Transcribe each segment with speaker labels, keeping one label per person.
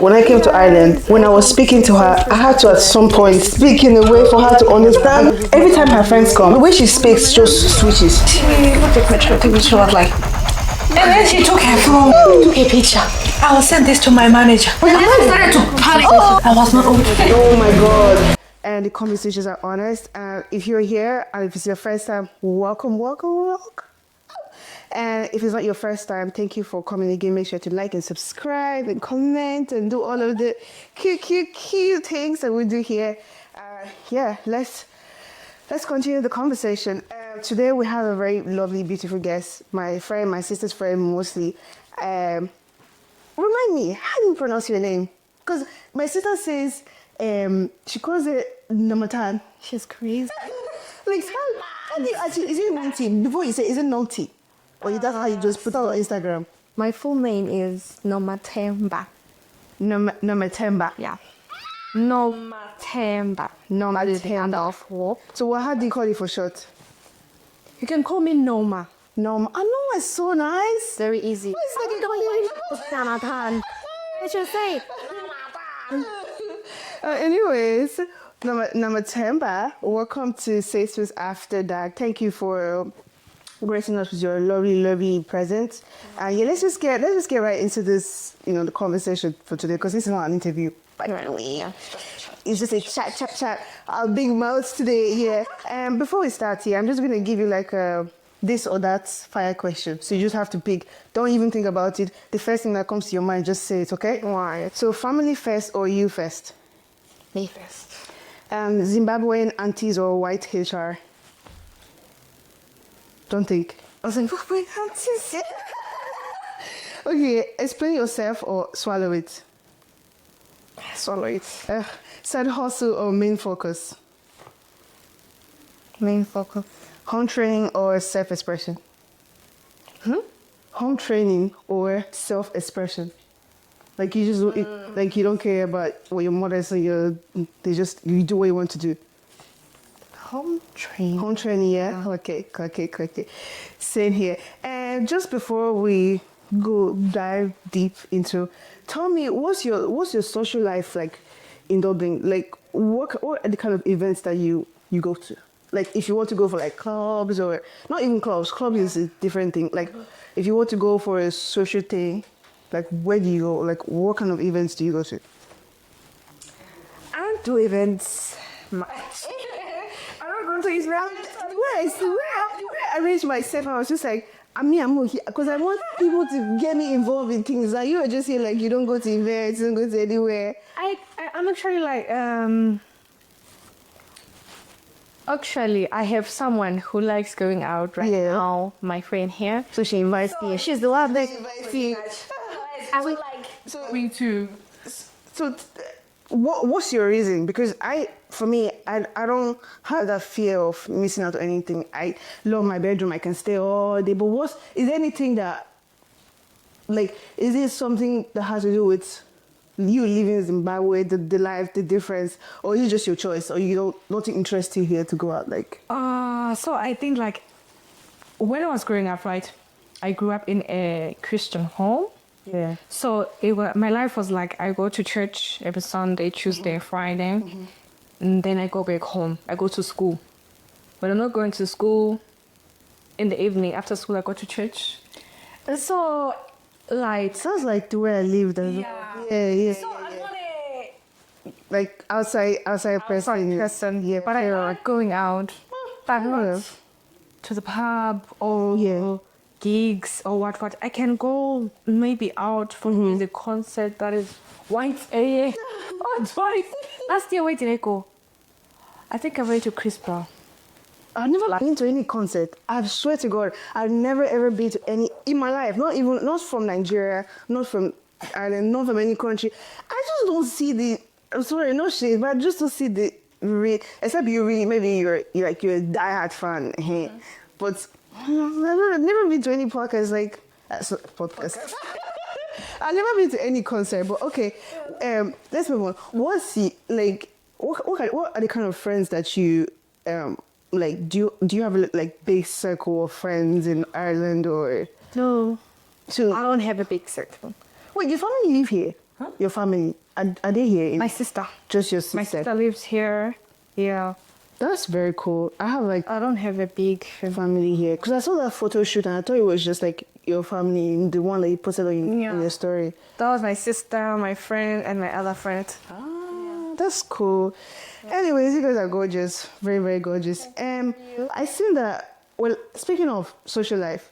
Speaker 1: when I came to Ireland, when I was speaking to her, I had to at some point speak in a way for her to understand. Every time her friends come, the way she speaks just switches.
Speaker 2: She looked at my picture. She was like, and then she took her phone, took a picture. I will send this to my manager. And I started to panic. I was not okay.
Speaker 1: Oh my god. And the conversations are honest. If you're here and if it's your first time, welcome. And if it's not your first time, thank you for coming again. Make sure to like and subscribe and comment and do all of the cute things that we do here. Let's continue the conversation. Today we have a very lovely, beautiful guest. My friend, my sister's friend mostly. Remind me, how do you pronounce your name? Because my sister says, she calls it Namatan.
Speaker 2: She's crazy.
Speaker 1: Like, how do you actually, is it Nanti? Before you say, is it Nanti? Or that's how you just put it on Instagram?
Speaker 2: My full name is Nomatemba.
Speaker 1: Nomatemba.
Speaker 2: Yeah. Nomatemba.
Speaker 1: Nomatemba. So how do you call it for short?
Speaker 2: You can call me Noma.
Speaker 1: Noma. I know, it's so nice.
Speaker 2: Very easy.
Speaker 1: Jonathan.
Speaker 2: I should say.
Speaker 1: Anyways, Nomatemba, welcome to Safe Space After Dark. Thank you for gracing us with your lovely presence. And let's just get right into this, the conversation for today, because this is not an interview. By the way, it's just a chat. Our big mouths today here. And before we start here, I'm just going to give you like a this or that fire question. So you just have to pick. Don't even think about it. The first thing that comes to your mind, just say it, okay?
Speaker 2: Why?
Speaker 1: So family first or you first?
Speaker 2: Me first.
Speaker 1: Zimbabwean aunties or white HR? Don't think.
Speaker 2: Zimbabwean aunties.
Speaker 1: Okay, explain yourself or swallow it?
Speaker 2: Swallow it.
Speaker 1: Side hustle or main focus?
Speaker 2: Main focus.
Speaker 1: Home training or self-expression? Home training or self-expression? Like you just like you don't care about what your mother says. You do what you want to do.
Speaker 2: Home training.
Speaker 1: Home training, yeah. Okay. Same here. And just before we dive deep into, tell me what's your social life like in Dublin? Like what are the kind of events that you go to? Like if you want to go for like clubs or not even clubs is a different thing. Like if you want to go for a social thing, like where do you go? Like what kind of events do you go to?
Speaker 2: I don't do events much. I don't go to Israel.
Speaker 1: The way I arranged myself, I was just like, I'm okay, because I want people to get me involved in things. Like you are just here, like you don't go to events, you don't go to anywhere.
Speaker 2: I'm actually like Actually, I have someone who likes going out right now. My friend here, so she invites me. She's the one that invites me. I would like me too.
Speaker 1: So, what's your reason? Because I don't have that fear of missing out on anything. I love my bedroom. I can stay all day. But is there anything that, like, is it something that has to do with you living in Zimbabwe, the life, the difference, or is it just your choice, or nothing interests you here to go out like?
Speaker 2: So I think like when I was growing up, right, I grew up in a Christian home.
Speaker 1: Yeah.
Speaker 2: So my life was like I go to church every Sunday, Tuesday, Friday, and then I go back home. I go to school. When I'm not going to school, in the evening after school, I go to church. And so, like,
Speaker 1: sounds like the way I lived. Yeah.
Speaker 2: So I'm not a
Speaker 1: like outside person.
Speaker 2: Yeah, but I like going out, to the pub or gigs or what. I can go maybe out for music concert that is once a year or twice. Last year, where did I go? I think I went to Chris Brown.
Speaker 1: I've never been to any concert. I swear to God, I've never ever been to any in my life. Not from Nigeria, not from Ireland, not from any country. I just don't see the. I'm sorry, no shade, but I just don't see the. Except maybe you're a diehard fan. But I've never been to any podcast like podcast. I've never been to any concert. But okay, let's move on. What's the like? What are the kind of friends that you like? Do you have a like big circle of friends in Ireland or?
Speaker 2: No.
Speaker 1: So
Speaker 2: I don't have a big circle.
Speaker 1: Wait, your family live here? Your family, are they here?
Speaker 2: My sister.
Speaker 1: Just your sister?
Speaker 2: My sister lives here. Yeah.
Speaker 1: That's very cool. I have like
Speaker 2: I don't have a big
Speaker 1: family here because I saw that photo shoot and I thought it was just like your family, the one that you posted on your story.
Speaker 2: That was my sister, my friend, and my other friend.
Speaker 1: That's cool. Anyways, you guys are gorgeous, very very gorgeous. I seen that. Well, speaking of social life,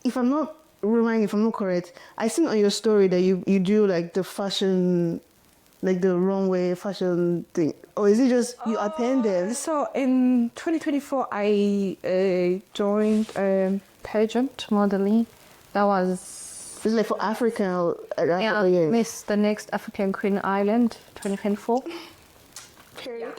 Speaker 1: if I'm not correct, I seen on your story that you do like the fashion, like the runway fashion thing, or is it just you attended?
Speaker 2: So in 2024, I joined pageant modeling. That was
Speaker 1: It's like for Africa.
Speaker 2: Miss the Next African Queen Island 2024.
Speaker 1: Period.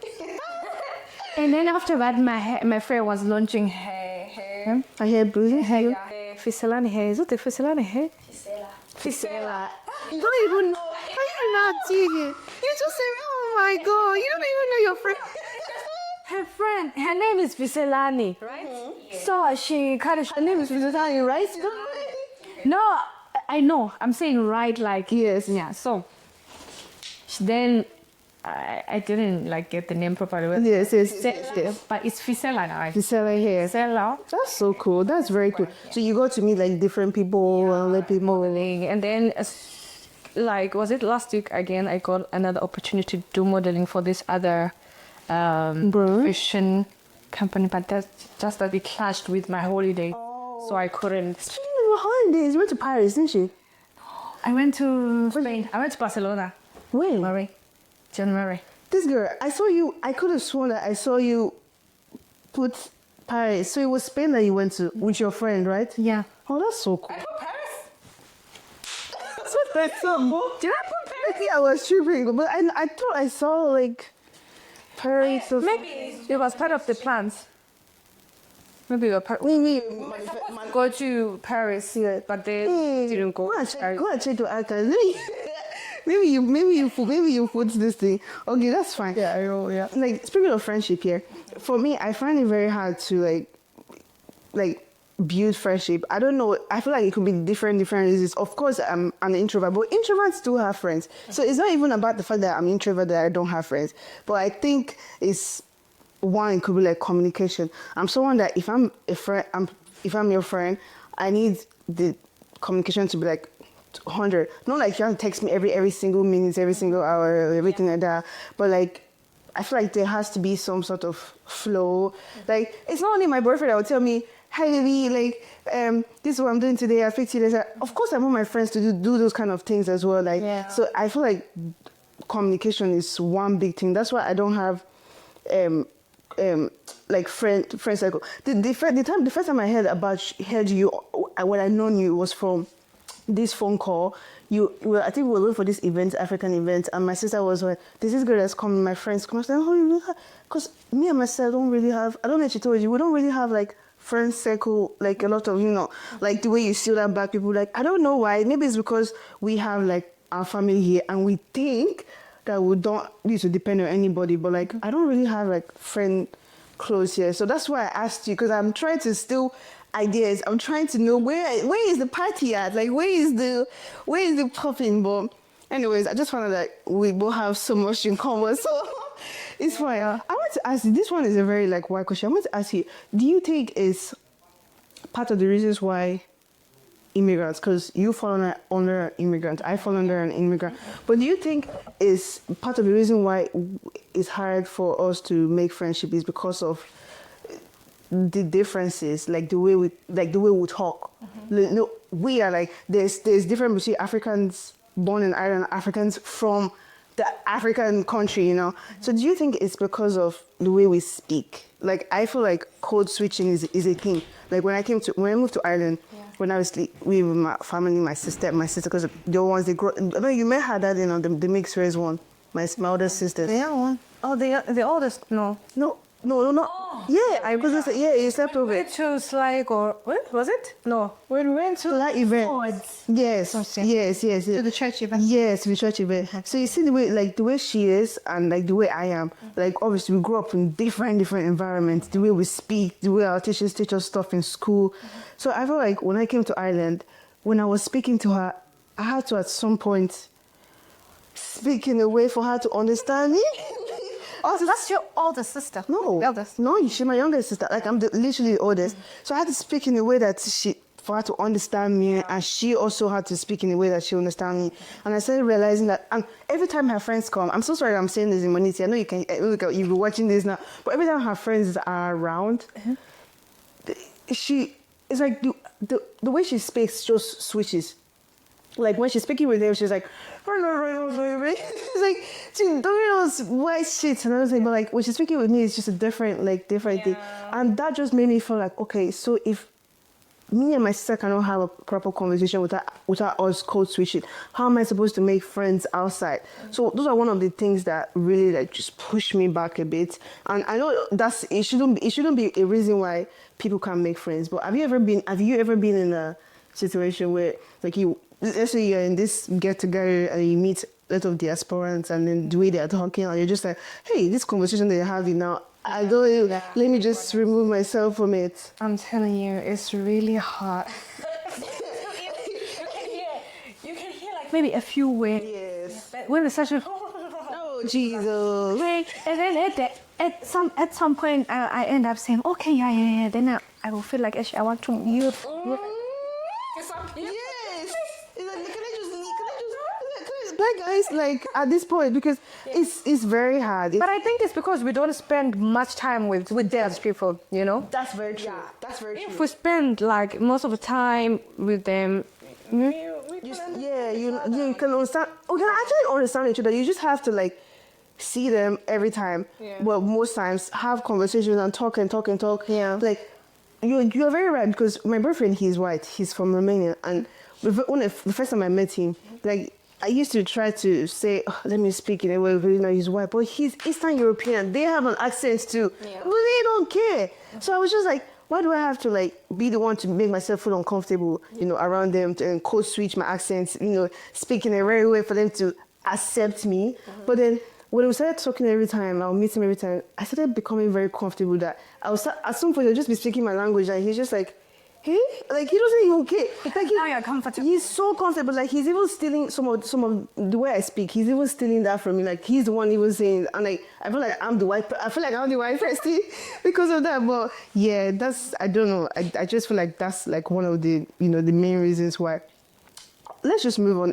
Speaker 2: And then after that, my friend was launching her
Speaker 1: I hear bruising.
Speaker 2: hair. Fiselani hair. Is it the Fiselani hair? Fisela.
Speaker 1: You don't even know. How you not seeing it? You just say, oh my god, you don't even know your friend.
Speaker 2: Her name is Fiselani, right? So she kind of.
Speaker 1: Her name is Vizutani, right?
Speaker 2: No, I know. I'm saying right, like
Speaker 1: Yes.
Speaker 2: yeah. So then I didn't like get the name properly.
Speaker 1: Yes.
Speaker 2: But it's Fisela now.
Speaker 1: Fisela here.
Speaker 2: Fisela.
Speaker 1: That's so cool. That's very cool. So you got to meet like different people and let people.
Speaker 2: And then, like, was it last week again? I got another opportunity to do modeling for this other fashion company, but that's just that it clashed with my holiday, so I couldn't.
Speaker 1: Speaking of holidays, you went to Paris, didn't you?
Speaker 2: I went to Spain. I went to Barcelona.
Speaker 1: When?
Speaker 2: January.
Speaker 1: This girl, I saw you. I could have sworn that I saw you put Paris. So it was Spain that you went to with your friend, right?
Speaker 2: Yeah.
Speaker 1: Oh, that's so cool.
Speaker 2: I put Paris.
Speaker 1: That's what I saw.
Speaker 2: Did I put Paris?
Speaker 1: I think I was tripping, but I thought I saw like Paris.
Speaker 2: Maybe it was part of the plans. Maybe we were go to Paris, but they didn't go.
Speaker 1: Go and check the archives. Maybe you put this thing. Okay, that's fine.
Speaker 2: Yeah, I will. Yeah.
Speaker 1: Like speaking of friendship here, for me, I find it very hard to like build friendship. I don't know. I feel like it could be different reasons. Of course, I'm an introvert, but introverts do have friends. So it's not even about the fact that I'm introvert that I don't have friends. But I think it's one. It could be like communication. I'm someone that if I'm a friend, if I'm your friend, I need the communication to be like 100. Not like you have to text me every single minute, every single hour, everything like that. But like, I feel like there has to be some sort of flow. Like, it's not only my boyfriend that will tell me, "Hi, baby, like, this is what I'm doing today. I'll fix you later." Of course, I want my friends to do those kind of things as well. Like, so I feel like communication is one big thing. That's why I don't have, like friend circle. The first time I heard you, when I known you was from this phone call. I think we were looking for this event, African event, and my sister was like, "This is girl that's coming, my friends come." I said, "Oh, you really have?" Because me and my sister don't really have, I don't know if she told you, we don't really have like friend circle, like a lot of, like the way you see that back people, like, I don't know why. Maybe it's because we have like our family here and we think that we don't need to depend on anybody, but like, I don't really have like friend close here. So that's why I asked you, because I'm trying to steal ideas. I'm trying to know where is the party at? Like, where is the popping? But anyways, I just found out that we both have so much in common, so it's fine. I want to ask you, this one is a very like wide question. I want to ask you, do you think it's part of the reasons why immigrants, because you fall under an immigrant, I fall under an immigrant, but do you think it's part of the reason why it's hard for us to make friendship is because of the differences, like the way we talk? No, we are like, there's difference between Africans born in Ireland, Africans from the African country, So do you think it's because of the way we speak? Like, I feel like code switching is a thing. Like when I moved to Ireland, when I was with my family, my sister, because the ones they grow. I mean, you met her that, the mixed race one, my older sister.
Speaker 2: The young one. Oh, the oldest. No.
Speaker 1: No. Yeah, because you slept over.
Speaker 2: We chose like, or what was it? No, when we went to
Speaker 1: that event. Yes.
Speaker 2: To the church event.
Speaker 1: Yes, to the church event. So you see the way she is and like the way I am. Like obviously we grew up in different environments. The way we speak, the way our teachers teach us stuff in school. So I feel like when I came to Ireland, when I was speaking to her, I had to at some point speak in a way for her to understand me.
Speaker 3: Oh, that's your older sister.
Speaker 1: No,
Speaker 3: Eldest.
Speaker 1: no, she's my younger sister. Like I'm literally the oldest, so I had to speak in a way that for her to understand me, and she also had to speak in a way that she understand me. And I started realizing that, and every time her friends come, I'm so sorry I'm saying this in Moniti. I know you can look at you watching this now, but every time her friends are around, she it's like the way she speaks just switches. Like when she's speaking with them, she's like, it's like she doing those white shit and everything. But like when she's speaking with me, it's just a different thing. And that just made me feel like, okay, so if me and my sister cannot have a proper conversation without us code switching, how am I supposed to make friends outside? So those are one of the things that really like just push me back a bit. And I know it shouldn't be a reason why people can't make friends. But have you ever been in a situation where like let's say you're in this get together and you meet a lot of diasporans, and then the way they're talking, and you're just like, hey, this conversation that you're having now, I don't let me just remove myself from it.
Speaker 2: I'm telling you, it's really hard. You can hear like maybe a few words.
Speaker 1: Yes.
Speaker 2: But when the session,
Speaker 1: Oh Jesus.
Speaker 2: right, and then at some point I end up saying, okay, yeah. Then I will feel like actually I want to mute.
Speaker 1: Yes. It's like, can I just black guys like at this point, because it's very hard.
Speaker 2: But I think it's because we don't spend much time with those people, you know.
Speaker 1: That's very true. That's very true.
Speaker 2: If we spend like most of the time with them,
Speaker 1: You can understand. We can actually understand each other. You just have to like see them every time.
Speaker 2: Yeah.
Speaker 1: Well, most times have conversations and talk. Yeah. Like you're very right, because my boyfriend, he's white. He's from Romania, and the first time I met him, like I used to try to say, oh, let me speak in a way, you know, he's white, but he's Eastern European. They have an accent too, but they don't care. So I was just like, why do I have to like be the one to make myself feel uncomfortable, you know, around them, and code switch my accents, you know, speak in a rare way for them to accept me? But then when we started talking every time, I'll meet him every time, I started becoming very comfortable that at some point I'll just be speaking my language, and he's just like, hey, like he doesn't even care. Like
Speaker 3: Now you're comfortable.
Speaker 1: He's so comfortable. Like he's even stealing some of the way I speak. He's even stealing that from me. Like he's the one even saying, and like I feel like I'm the white person because of that. But yeah, I don't know. I just feel like that's like one of the the main reasons why. Let's just move on.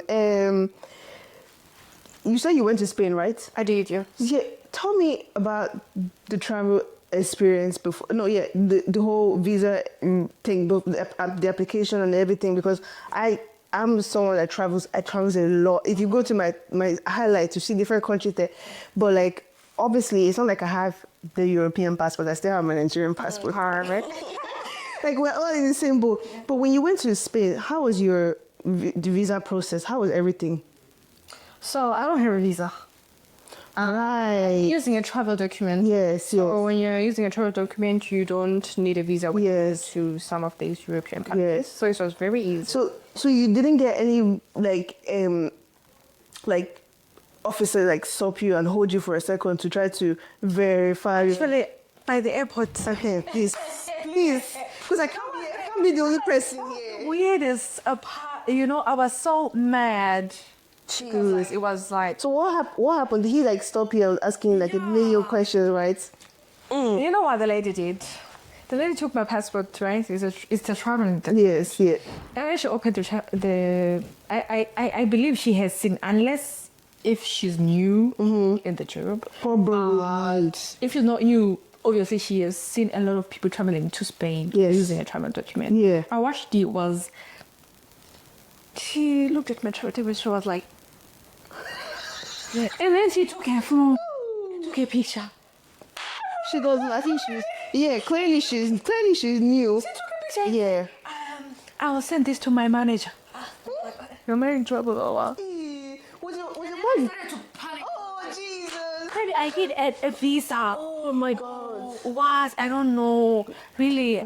Speaker 1: You said you went to Spain, right?
Speaker 2: I did, yeah.
Speaker 1: Yeah. Tell me about the travel experience before. No, yeah, the whole visa thing, both the application and everything, because I'm someone that travels. I travel a lot. If you go to my highlights, you see different countries there, but like obviously it's not like I have the European passport. I still have my Nigerian passport.
Speaker 2: Right?
Speaker 1: Like we're all in the same boat. But when you went to Spain, how was the visa process? How was everything?
Speaker 2: So I don't have a visa.
Speaker 1: Right.
Speaker 2: Using a travel document.
Speaker 1: Yes.
Speaker 2: So when you're using a travel document, you don't need a visa to some of these European countries.
Speaker 1: Yes.
Speaker 2: So it was very easy.
Speaker 1: So you didn't get any like officer like stop you and hold you for a second to try to verify.
Speaker 2: Actually, by the airport.
Speaker 1: Okay, please, because I can't be the only person here.
Speaker 2: Weirdest part, I was so mad. Because it was like...
Speaker 1: So what happened? Did he like stop you and asking like a million questions, right?
Speaker 2: You know what the lady did? The lady took my passport, right? It's a traveling thing.
Speaker 1: Yes, yeah.
Speaker 2: And when she opened I believe she has seen, unless if she's new in the job.
Speaker 1: Probably.
Speaker 2: If she's not new, obviously she has seen a lot of people traveling to Spain using a travel document.
Speaker 1: Yeah.
Speaker 2: And what she did was, she looked at my travel document, she was like, yeah. And then she took her phone, took a picture.
Speaker 1: She goes, I think clearly she's new.
Speaker 2: She took a picture.
Speaker 1: Yeah.
Speaker 2: I will send this to my manager. You're in trouble,
Speaker 1: Was your money? Oh, Jesus.
Speaker 2: Maybe I did a visa. Oh my God. What? I don't know. Really.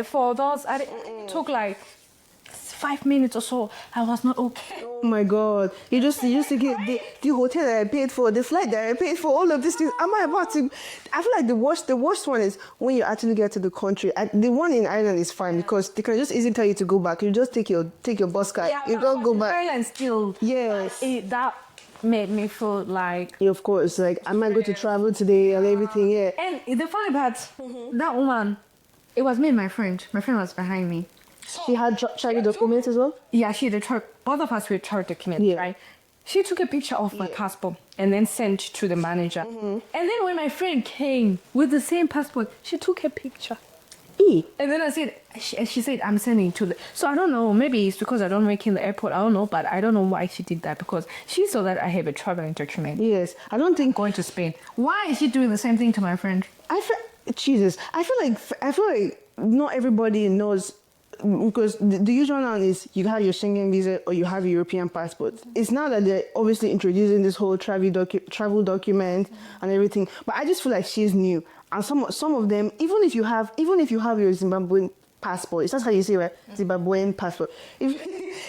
Speaker 2: For those, it took like 5 minutes or so. I was not okay.
Speaker 1: Oh my God. You just to get the hotel that I paid for, the flight that I paid for, all of these things. Am I about to? I feel like the worst one is when you actually get to the country. The one in Ireland is fine because they can just easily tell you to go back. You just take your bus card. You don't go back.
Speaker 2: Ireland still.
Speaker 1: Yes.
Speaker 2: made me feel like.
Speaker 1: Yeah, of course, like, am I going to travel today and everything? Yeah.
Speaker 2: And the funny part, that woman, it was me and my friend. My friend was behind me.
Speaker 1: She had travel documents as well?
Speaker 2: Yeah, she did both of us were travel documents,
Speaker 1: Yeah.
Speaker 2: right? She took a picture of my passport and then sent to the manager. And then when my friend came with the same passport, she took a picture. And then I said, she said, I'm sending it to the. So I don't know, maybe it's because I don't work in the airport. I don't know, but I don't know why she did that because she saw that I have a traveling document.
Speaker 1: Yes. I don't think.
Speaker 2: Going to Spain. Why is she doing the same thing to my friend?
Speaker 1: I feel like not everybody knows, because the usual one is you have your Schengen visa or you have a European passport. It's now that they're obviously introducing this whole travel document and everything. But I just feel like she's new, and some of them, even if you have your Zimbabwean passport, it's not how you say, right? Zimbabwean passport. Even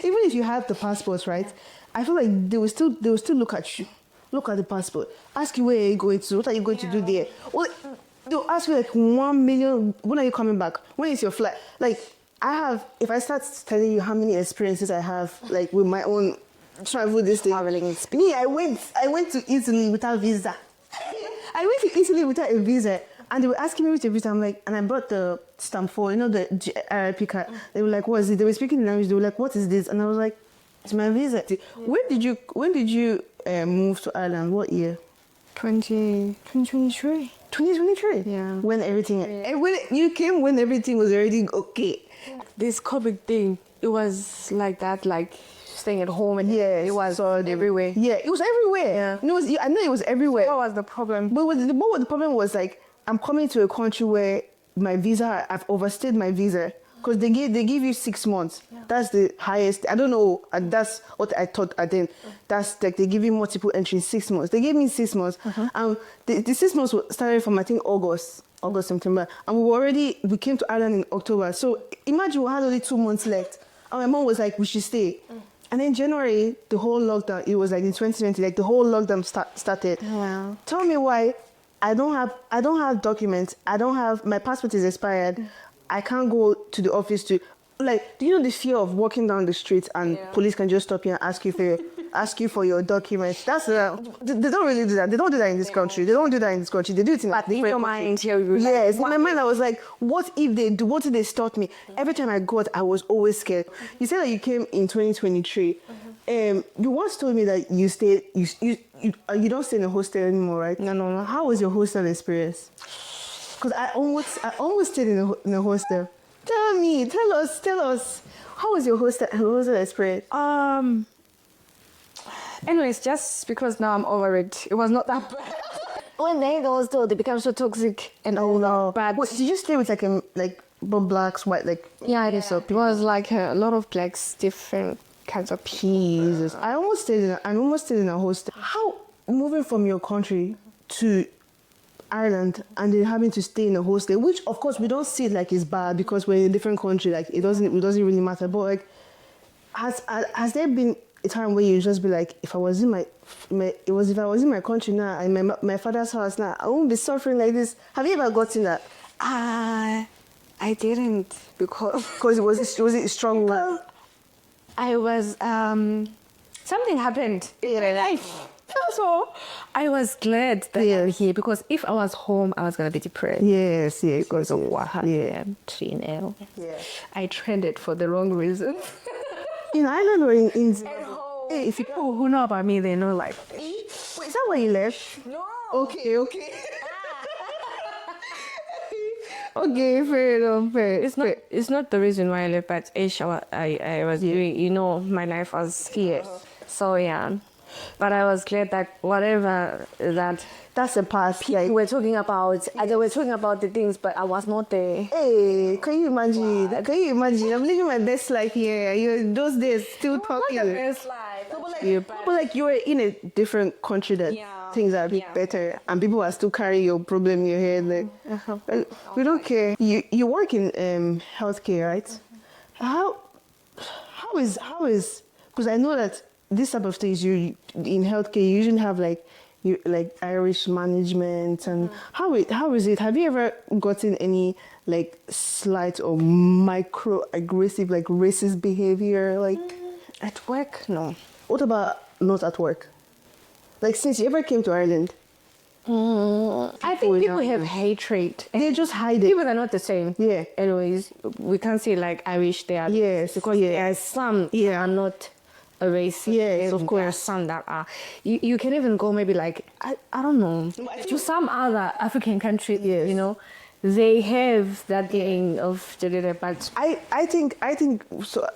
Speaker 1: if you have the passports, right? I feel like they will still look at you, look at the passport, ask you where you're going to, what are you going to do there. Well, they'll ask you like 1 million. When are you coming back? When is your flight? Like, if I start telling you how many experiences I have, like with my own travel, this thing. Me, I went to Italy without visa. I went to Italy without a visa, and they were asking me with a visa. I'm like, and I brought the stamp for, the RIP card. They were like, what is it? They were speaking in language. They were like, what is this? And I was like, it's my visa. When did you move to Ireland? What year?
Speaker 2: 2023.
Speaker 1: 2023.
Speaker 2: Yeah.
Speaker 1: When when you came, when everything was already okay.
Speaker 2: This COVID thing, it was like that, like staying at home, and
Speaker 1: Yes,
Speaker 2: it was
Speaker 1: so
Speaker 2: everywhere.
Speaker 1: Yeah, it was everywhere.
Speaker 2: Yeah.
Speaker 1: I know it was everywhere.
Speaker 2: What was the problem?
Speaker 1: But the problem was, like, I'm coming to a country where my visa, I've overstayed my visa. Because they give you 6 months. Yeah. That's the highest. I don't know. That's what I thought at then. That's like they give you multiple entries, 6 months. They gave me 6 months. And the 6 months started from, I think, August, September. And we came to Ireland in October. So imagine we had only 2 months left. And my mom was like, we should stay. And then January, the whole lockdown, it was like in 2020, like the whole lockdown started.
Speaker 2: Wow.
Speaker 1: Tell me why I don't have documents. My passport is expired. I can't go to the office to, like, do you know the fear of walking down the street and police can just stop you and ask you for your documents? That's they don't really do that. They don't do that in this country. They don't do that in this country. They do it in
Speaker 2: But in your mind,
Speaker 1: yes, in my mind, I was like, what if they do? What if they stop me? Every time I got, I was always scared. You said that you came in 2023. You once told me that you stayed. You don't stay in a hostel anymore, right?
Speaker 2: No.
Speaker 1: How was your hostel experience? Because I almost stayed in a hostel. Tell us. How was your hostel experience?
Speaker 2: Anyways, just because now I'm over it, it was not that bad. When they go still, they become so toxic and all that. But
Speaker 1: What, did you stay with like blacks, white, like?
Speaker 2: yeah, it is so. It was like a lot of blacks, different kinds of people.
Speaker 1: Jesus, I almost stayed in a hostel. How, moving from your country to Ireland and then having to stay in a hostel, which of course we don't see it like it's bad because we're in a different country, like it doesn't really matter. But like, has there been a time where you just be like, if I was in my country now and my father's house now, I won't be suffering like this? Have you ever gotten that?
Speaker 2: I didn't because
Speaker 1: Was it strong love?
Speaker 2: I was something happened in my life. So I was glad that I'm here because if I was home, I was gonna be depressed.
Speaker 1: Yes,
Speaker 2: Because of what happened, Yeah. I trended for the wrong reason.
Speaker 1: In Ireland or in Zimbabwe?
Speaker 2: Hey, if people who know about me, they know like.
Speaker 1: Wait, is that why you left?
Speaker 2: No.
Speaker 1: Okay. Okay, fair enough.
Speaker 2: It's not the reason why I left, but I was doing, my life was here. So yeah. But I was glad that whatever
Speaker 1: That's the past.
Speaker 2: people were talking about, they were talking about the things, but I was not there.
Speaker 1: Hey, can you imagine? I'm living my best life here. You're those days still talking.
Speaker 2: Not the best life.
Speaker 1: But like you were in a different country that things are a bit better, and people are still carrying your problem in your head. Like, we don't care. You work in healthcare, right? How is because I know that this type of things you in healthcare you usually have like Irish management and how is it? Have you ever gotten any like slight or micro aggressive like racist behavior like
Speaker 2: At work, no.
Speaker 1: what about not at work? Like since you ever came to Ireland,
Speaker 2: I think people have hatred.
Speaker 1: they just hide it.
Speaker 2: People are not the same.
Speaker 1: Yeah.
Speaker 2: Anyways, we can't say like Irish they are.
Speaker 1: Yes,
Speaker 2: Because there are some
Speaker 1: Yeah.
Speaker 2: are not a race.
Speaker 1: Yes, of
Speaker 2: There are
Speaker 1: course.
Speaker 2: some that are. You can even go maybe like I don't know to some other African countries.
Speaker 1: Yes.
Speaker 2: You know, they have that thing of but
Speaker 1: I think so.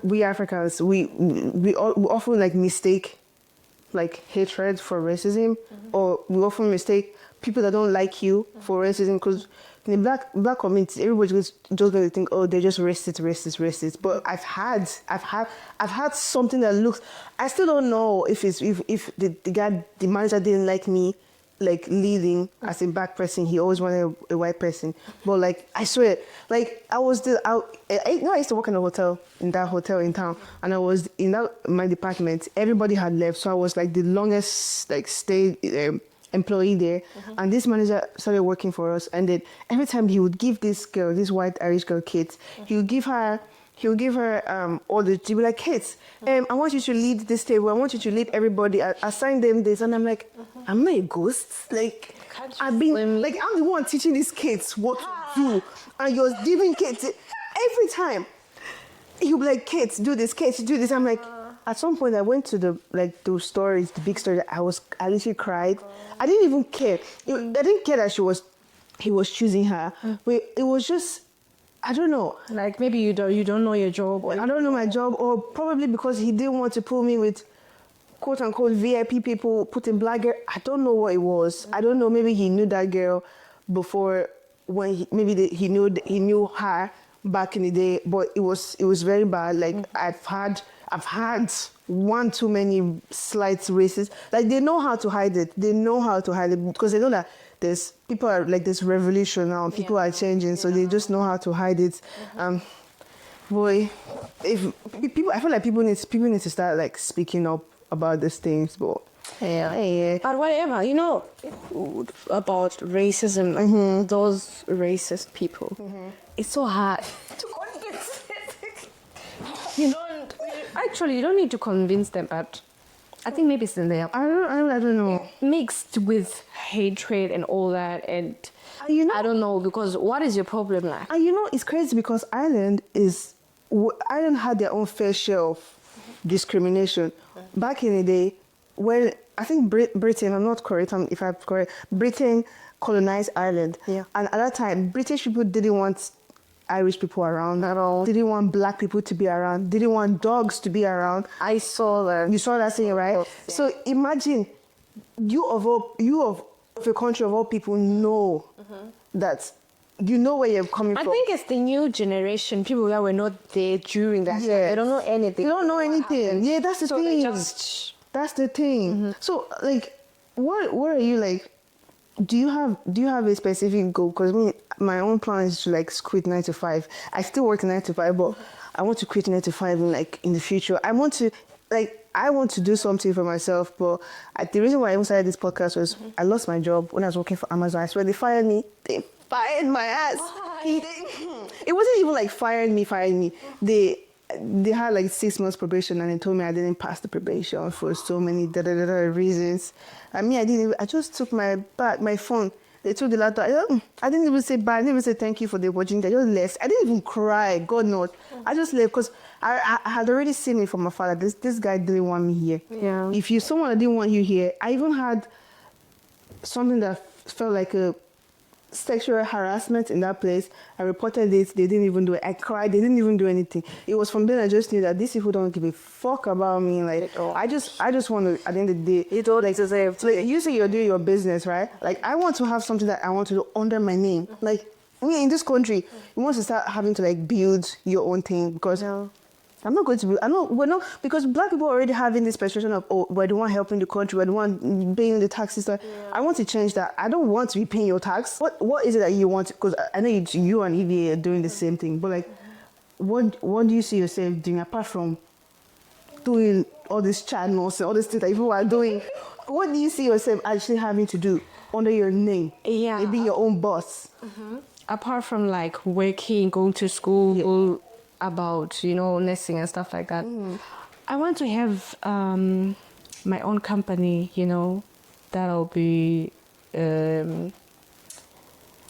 Speaker 1: We Africans, we often like mistake like hatred for racism, or we often mistake people that don't like you for racism, because in the black community, everybody just going to think, oh, they're just racist. But I've had something that looks. I still don't know if the guy, the manager didn't like me, like leading as a black person. He always wanted a white person. But like I swear, like I used to work in that hotel in town, and I was in my department. Everybody had left, so I was like the longest like stay employee there. And this manager started working for us, and then every time he would give this white Irish girl, Kate, he would give her orders. He'd be like, Kate, I want you to lead this table. I want you to lead everybody. I assign them this. And I'm like, I'm not a ghost. Like, I'm the one teaching these kids what to do. And you're giving kids every time. He'll be like, Kate, do this, Kate, do this. I'm like, at some point I went to those stories, the big story. I literally cried. I didn't even care. I didn't care that he was choosing her. But it was just, I don't know.
Speaker 2: like maybe you don't know your job.
Speaker 1: I don't know my job, or probably because he didn't want to pull me with quote unquote VIP people, put in black girl. I don't know what it was. I don't know. Maybe he knew that girl before, when he knew her back in the day. But it was very bad. Like I've had one too many slight races. Like they know how to hide it. Because they know that there's people are like this revolution now. People are changing, so they just know how to hide it. Boy, if people, I feel like people need to start like speaking up about these things. But yeah.
Speaker 2: But whatever, you know, about racism, those racist people, it's so hard to convince them. You don't need to convince them, but I think maybe it's in there.
Speaker 1: I don't know.
Speaker 2: Mixed with hatred and all that, and I don't know, because what is your problem like?
Speaker 1: It's crazy because Ireland had their own fair share of discrimination. Back in the day, when I think Britain, I'm not correct, if I'm correct, Britain colonized Ireland.
Speaker 2: Yeah.
Speaker 1: And at that time, British people didn't want Irish people around at all. Didn't want black people to be around. Didn't want dogs to be around.
Speaker 2: I saw that.
Speaker 1: You saw that thing, right?
Speaker 2: Yeah.
Speaker 1: So imagine you of a country of all people know that you know where you're coming from.
Speaker 2: I think it's the new generation, people that were not there during that time.
Speaker 1: Yeah.
Speaker 2: They don't know anything.
Speaker 1: They don't know anything. Yeah, that's the thing. That's the thing. So, like, what are you like? Do you have a specific goal? Because my own plan is to like quit 9 to 5. I still work 9 to 5, but I want to quit 9 to 5 in the future. I want to do something for myself. But the reason why I even started this podcast was I lost my job when I was working for Amazon. I swear they fired me. They fired my ass. It wasn't even like firing me. They had like 6 months probation, and they told me I didn't pass the probation for so many reasons. I just took my phone. They took the laptop. I didn't even say bye. I didn't even say thank you for the opportunity. I just left. I didn't even cry. God knows. I just left because I had already seen it from my father. This guy didn't want me here.
Speaker 2: Yeah.
Speaker 1: If someone that didn't want you here, I even had something that felt like a sexual harassment in that place. I reported it. They didn't even do it. I cried. They didn't even do anything. It was from then I just knew that these people don't give a fuck about me. Like I just want to, at the end of the day,
Speaker 2: You told like to say,
Speaker 1: like you say you're doing your business, right? Like I want to have something that I want to do under my name. Like in this country, you want to start having to like build your own thing, because I'm not going to be, we're not, because black people are already having this perception of, we're the one helping the country, we're the one paying the tax system. I want to change that. I don't want to be paying your tax. What is it that you want? Because I know you and Evie are doing the same thing, but like, what do you see yourself doing apart from doing all these channels and all these things that people are doing? What do you see yourself actually having to do under your name?
Speaker 2: Yeah.
Speaker 1: Maybe your own boss.
Speaker 2: apart from like working, going to school, about nursing and stuff like that, I want to have my own company, you know, that'll be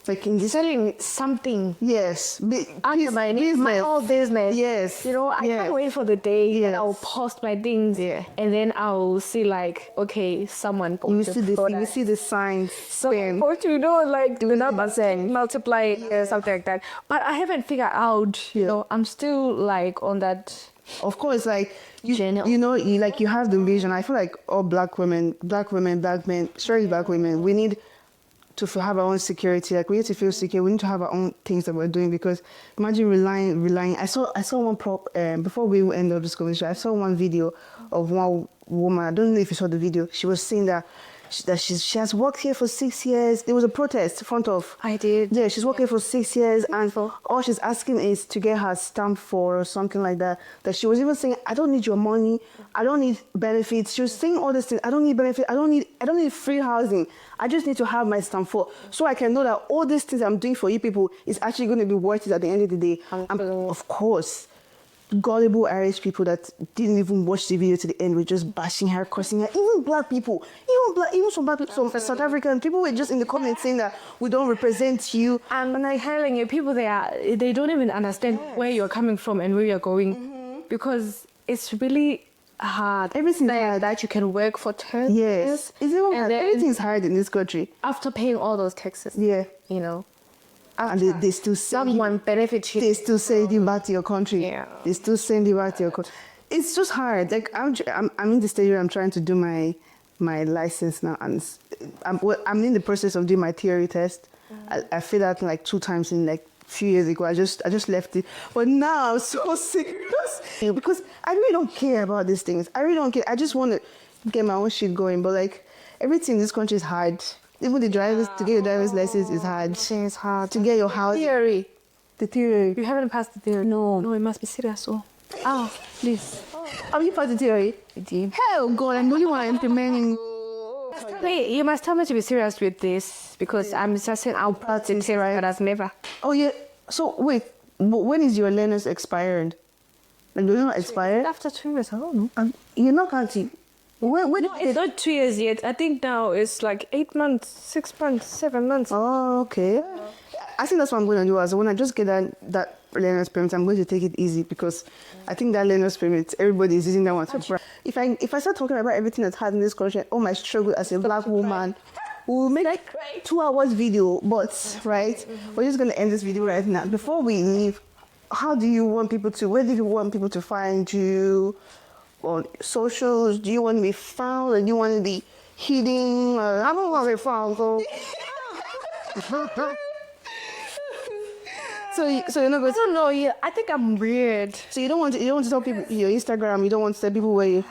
Speaker 1: Like in this,
Speaker 2: selling something
Speaker 1: yes,
Speaker 2: under my name, my own business.
Speaker 1: Yes.
Speaker 2: You know, I
Speaker 1: Yes.
Speaker 2: can't wait for the day that
Speaker 1: Yes.
Speaker 2: I'll post my things,
Speaker 1: Yeah.
Speaker 2: and then I'll see like, okay, someone bought
Speaker 1: You will
Speaker 2: the
Speaker 1: see the
Speaker 2: product.
Speaker 1: signs.
Speaker 2: So, or to like the number saying multiply something like that. But I haven't figured out. You know, I'm still like on that.
Speaker 1: Of course, like
Speaker 2: General.
Speaker 1: you know, you have the vision. I feel like all black men, black men, especially black women, we need to have our own security. Like we need to feel secure. We need to have our own things that we're doing, because imagine relying. I saw one before we end up this conversation. I saw one video of one woman. I don't know if you saw the video. She was saying that she has worked here for 6 years. There was a protest in front of.
Speaker 2: I did.
Speaker 1: Yeah, she's working for 6 years, and all she's asking is to get her stamp for or something like that. That she was even saying, I don't need your money. I don't need benefits. She was saying all these things. I don't need benefits. I don't need free housing. I just need to have my stamp for, so I can know that all these things I'm doing for you people is actually going to be worth it at the end of the day. And of course, gullible Irish people that didn't even watch the video to the end were just bashing her, cursing her. Even black people, even some black people, some South African people were just in the comments saying that we don't represent you.
Speaker 2: And like telling you, people they don't even understand where you're coming from and where you're going, because it's really hard.
Speaker 1: Everything's hard.
Speaker 2: That you can work for 10
Speaker 1: Yes,
Speaker 2: years.
Speaker 1: it's even
Speaker 2: And
Speaker 1: hard.
Speaker 2: then
Speaker 1: Everything's hard in this country.
Speaker 2: after paying all those taxes.
Speaker 1: Yeah,
Speaker 2: You know,
Speaker 1: and they still send you,
Speaker 2: someone benefits you.
Speaker 1: they still send you back to your country.
Speaker 2: Yeah.
Speaker 1: They still send you back to your country. It's just hard. Like I'm in the stage where I'm trying to do my license now, and I'm in the process of doing my theory test. I failed that like 2 times in like few years ago. I just left it, but now I'm so serious because I really don't care about these things. I really don't care. I just want to get my own shit going. But like everything in this country is hard. Even to get your driver's license is hard.
Speaker 2: It's hard.
Speaker 1: To get your house.
Speaker 2: Theory.
Speaker 1: The theory.
Speaker 2: You haven't passed the theory. No, it must be serious. Oh, please.
Speaker 1: Have you passed the theory?
Speaker 2: I did.
Speaker 1: Hell God, I'm the only one implementing.
Speaker 2: Wait, you must tell me to be serious with this, because I'm just saying I'll pass the theory, but I've never.
Speaker 1: Oh yeah. So wait, when is your learners expired? Like, do you not expire?
Speaker 2: After 2 years, I don't know.
Speaker 1: You're not counting. When
Speaker 2: It's not 2 years yet. I think now it's like 8 months, 6 months, 7 months.
Speaker 1: Oh, okay. I think that's what I'm going to do. When I just get that learner's permit, I'm going to take it easy, because I think that learner's permit, everybody is using that one. So if I start talking about everything that's hard in this country, oh, my struggle as a black woman, we'll make like 2 hours video. But right, we're just going to end this video right now. Before we leave, where do you want people to find you on socials? Do you want to be found, or do you want to be hidden? I don't want to be found. So you're not going
Speaker 2: I don't know. Yeah, I think I'm weird.
Speaker 1: So you don't want to tell people your Instagram. You don't want to tell people where you.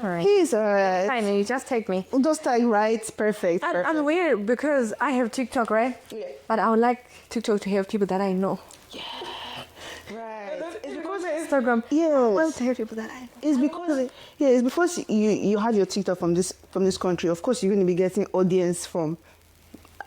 Speaker 2: All right.
Speaker 1: He's alright.
Speaker 2: Fine, you just take me.
Speaker 1: Just like right, perfect.
Speaker 2: I'm weird because I have TikTok, right?
Speaker 1: Yeah.
Speaker 2: But I would like TikTok to have people that I know.
Speaker 1: Right. It's because
Speaker 2: Instagram.
Speaker 1: yes.
Speaker 2: Well, to have people that I know.
Speaker 1: It's because you had your TikTok from this country. Of course, you're going to be getting audience from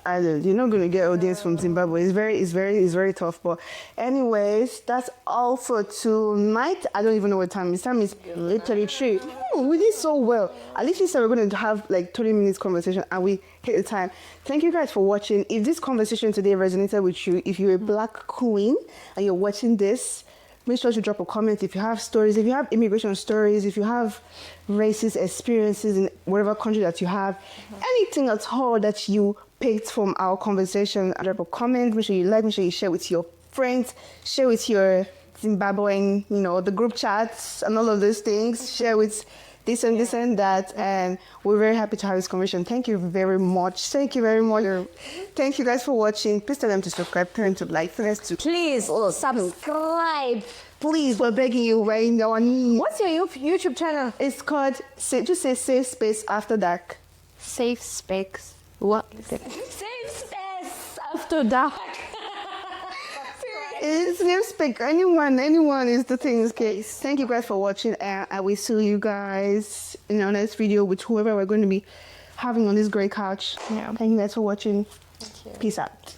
Speaker 1: Ireland. You're not going to get audience from Zimbabwe. It's very tough. But anyways, that's all for tonight. I don't even know what time it is. Time is literally 3. We did so well. I literally said we're going to have like 30 minutes conversation, and we hit the time. Thank you guys for watching. If this conversation today resonated with you, if you're a black queen and you're watching this, make sure to drop a comment. If you have stories, if you have immigration stories, if you have racist experiences in whatever country that you have, anything at all that you picked from our conversation, drop a comment. Make sure you like, make sure you share with your friends, share with your Zimbabwean, the group chats and all of those things. Share with this and this and that, and we're very happy to have this conversation. Thank you very much. Thank you very much. Thank you guys for watching. Please tell them to subscribe, tell them to like, tell them to
Speaker 2: Please subscribe.
Speaker 1: please. We're begging you right now.
Speaker 2: What's your YouTube channel?
Speaker 1: It's called just say Safe Space After Dark.
Speaker 2: Safe Space. What? Safe Space After Dark.
Speaker 1: It's Safe Space. Anyone is the thing's case. Thank you guys for watching, and I will see you guys in our next video with whoever we're going to be having on this great couch.
Speaker 2: Yeah.
Speaker 1: Thank you guys for watching.
Speaker 2: Thank you.
Speaker 1: Peace out.